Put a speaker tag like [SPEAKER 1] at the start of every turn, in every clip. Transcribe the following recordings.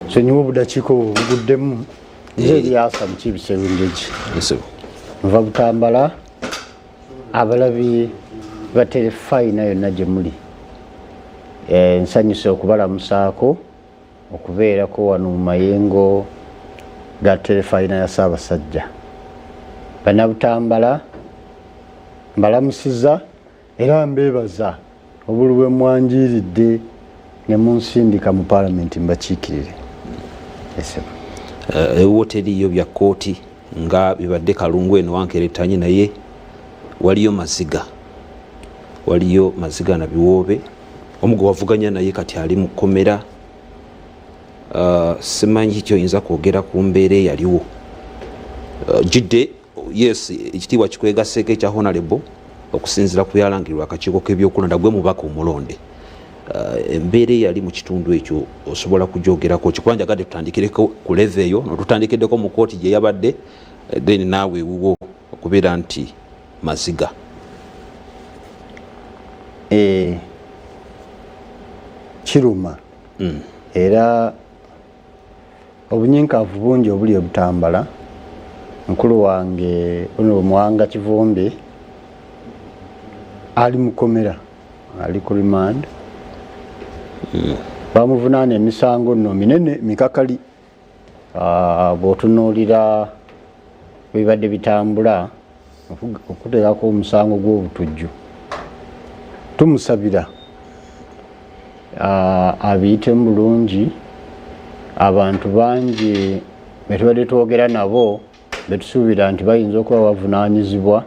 [SPEAKER 1] so nyo budakiko buguddemu byasa mukibise bingeji nva Butambala abalabi baterefayina yonna gye muli nsanyuse okubalamusaako okubeerako wano mu mayengo ga terefayina ya Ssaabasajja. Bannabutambala mbalamusiza era mbeebaza obulu bwe mwanjiiridde ne munsindika mu paalamenti mbakiikirire.
[SPEAKER 2] Woteri yo bya kooti nga bibadde Kalungu eno wankeretanye naye waliyo Maziga na Biwoobe omugo wavuganya naye kati ali mu kkomera. Simanyi kyoyinza kwogera ku mbeera yaliwo jidde. Yes, ekitiibwa kikwegaseeko ekya Honorable okusinziira ku byalangirwa akakiiko k'ebyokulonda gwe mubaka omulonde. Embeera yali mu kitundu ekyo osobola kujoogerako kikuba njagadde tutandikireko ku leve eyo notutandikeddeko mu kooti gye yabadde then naawe ewuwo okubeera nti Maziga.
[SPEAKER 1] Kiruma era obunyinkavu bungi obuli e Butambala. Mukulu wange ono Muwanga Kivumbi ali mukomera, ali ku remand. Bamuvunaana emisango nno minene mikakali. Bw'otunuulira bibadde bitambula okuteekako omusango gw'obutujju. Tumusabira abiyitemu bulungi. Abantu bangi be tubadde twogera nabo betusuubira nti bayinza okuba bavunaanyizibwa.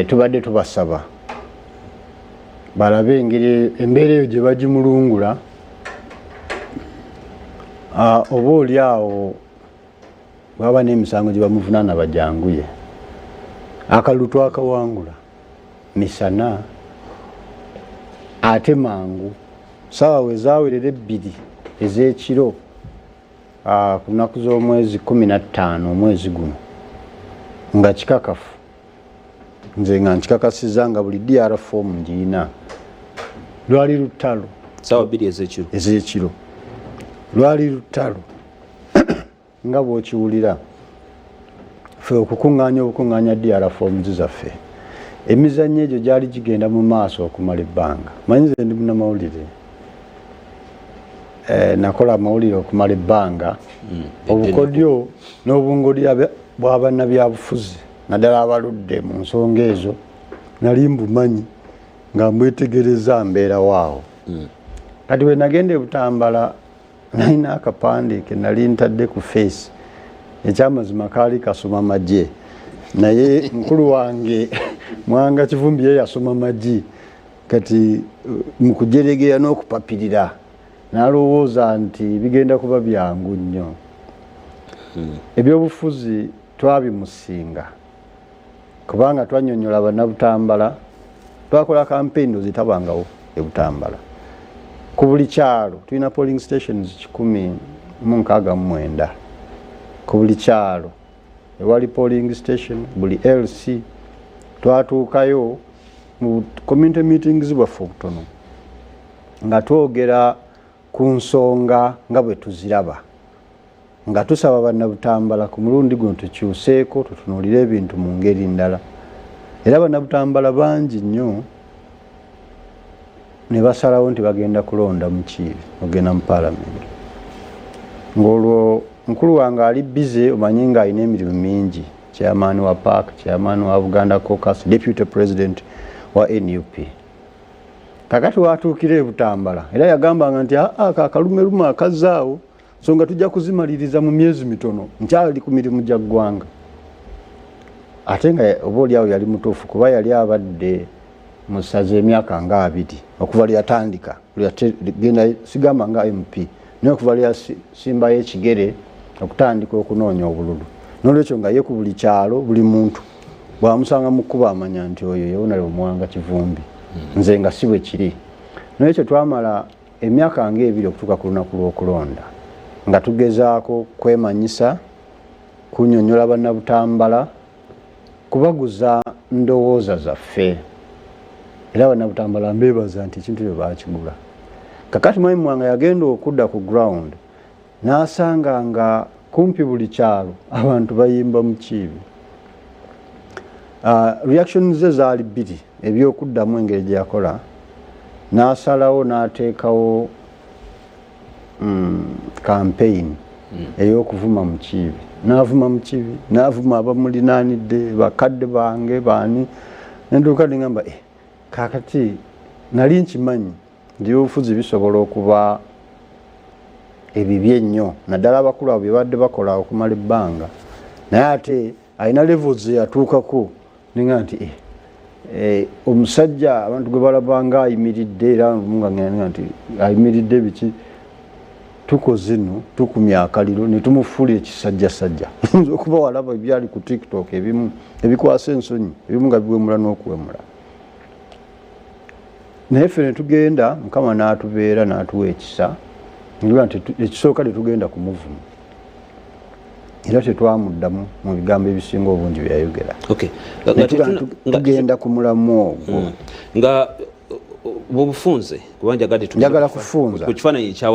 [SPEAKER 1] Tubadde tubasaba balabe engeri embeera eyo gye bagimulungula. Oba oli awo baba n'emisango gye bamuvunaana bajanguye. Akalulu twakawangula misana ate mangu ssaawa we zaawerera 2 ez'ekiro ku nnaku z'omwezi 15 omwezi guno nga kikakafu. Nze nga nkikakasiza nga buli DR form ngiina. Lwali lutalo
[SPEAKER 2] ssaawa 2
[SPEAKER 1] ez'ekiro lwali lutalo nga bw'okiwulira. Ffe okukuŋŋaanya DR forms zaffe emizannyo egyo gyali gigenda mu maaso okumala ebbanga. Manyi nze ndi munnamawulire. Nakola amawulire okumala ebbanga. Obukodyo n'obungodyo bwa bannabyabufuzi naddala abaludde mu nsonga ezo nali mbumanyi nga mbwetegereza mbeera waawo. Kati bwe nagenda e Butambala nalina akapande ke nali ntadde ku face ekyamazima kaali kasoma magye naye mukulu wange Muwanga Kivumbi ye yasoma magye kati mu kujeregeya n'okupapirira nalowooza nti bigenda kuba byangu nnyo. Ebyobufuzi twabimusinga kubanga twannyonnyola bannabutambala. Twakola kampeyini zitabangawo e Butambala. Ku buli kyalo tulina polling stations 169. Ku buli kyalo ewali polling station buli LC twatuukayo mu community meetings bwaffe obutono nga twogera ku nsonga nga bwe tuziraba nga tusaba bannabutambala ku mulundi guno tukyuseeko tutunuulire ebintu mu ngeri ndala. Era bannabutambala bangi nnyo ne basalawo nti bagenda kulonda mukiibi ogenda mu paalamenti. Ng'olwo mukulu wange ali bize omanyi nga alina emirimu mingi. Chairman wa PAC, chairman wa Buganda Caucus, deputy president wa NUP. Kakati watuukira e Butambala era yagambanga nti akalumeruma akazaawo so nga tujja kuzimaliriza mu myezi mitono nkyali ku mirimu gya ggwanga. Ate nga oba oliawo yali mutuufu kuba yali abadde mu ssaza emyaka nga 2 okuva lyatandika genda sigamba nga MP naye okuva lyasimbayo ekigere okutandika okunoonya obululu. N'olwekyo nga ye ku buli kyalo buli muntu bw'amusanga mu kkuba amanya nti oyo ye Honorable Muwanga Kivumbi. Nze nga si bwe kiri. N'ekyo twamala emyaka nga 2 okutuuka ku lunaku lw'okulonda nga tugezaako kwemanyisa kunnyonnyola bannabutambala kubaguza ndowooza zaffe. Era bannabutambala mbeebaza nti ekintu bye baakigula. kakati mwami mwange yagenda okudda ku ground n'asanga nga kumpi buli kyalo abantu bayimba mu Kiibi. Reaction ze zaali bbiri ebyokuddamu engeri gye yakola, n'asalawo n'ateekawo campaign ey'okuvuma mu Kiibi. N'avuma mu Kiibi, n'avuma abamulinaanidde, bakadde bange baani. Nenduuka neŋŋamba kaakati nali nkimanyi ebyobufuzi bisobola okuba ebibi ennyo, naddala abakulu abo bye badde bakola okumala ebbanga, naye ate alina levels ze yatuukako. Neŋŋamba nti omusajja abantu gwe balabanga ayimiridde, era nga ngenda nti ayimiridde biki, tukoze nno tukumya akaliro ne tumufuula ekisajjasajja. Oyinza okuba walaba ebyali ku TikTok ebimu ebikwasa ensonyi, ebimu nga biwemula n'okuwemula. Naye ffe ne tugenda, Mukama n'atubeera n'atuwa ekisa, nti ekisooka tetugenda kumuvuma, era tetwamuddamu mu bigambo ebisinga obungi bye yayogera. Tugenda ku mulamu ogwo
[SPEAKER 2] nga bwobufunze, kuba njagala
[SPEAKER 1] kufunza
[SPEAKER 2] ku kifaananyi ekyawa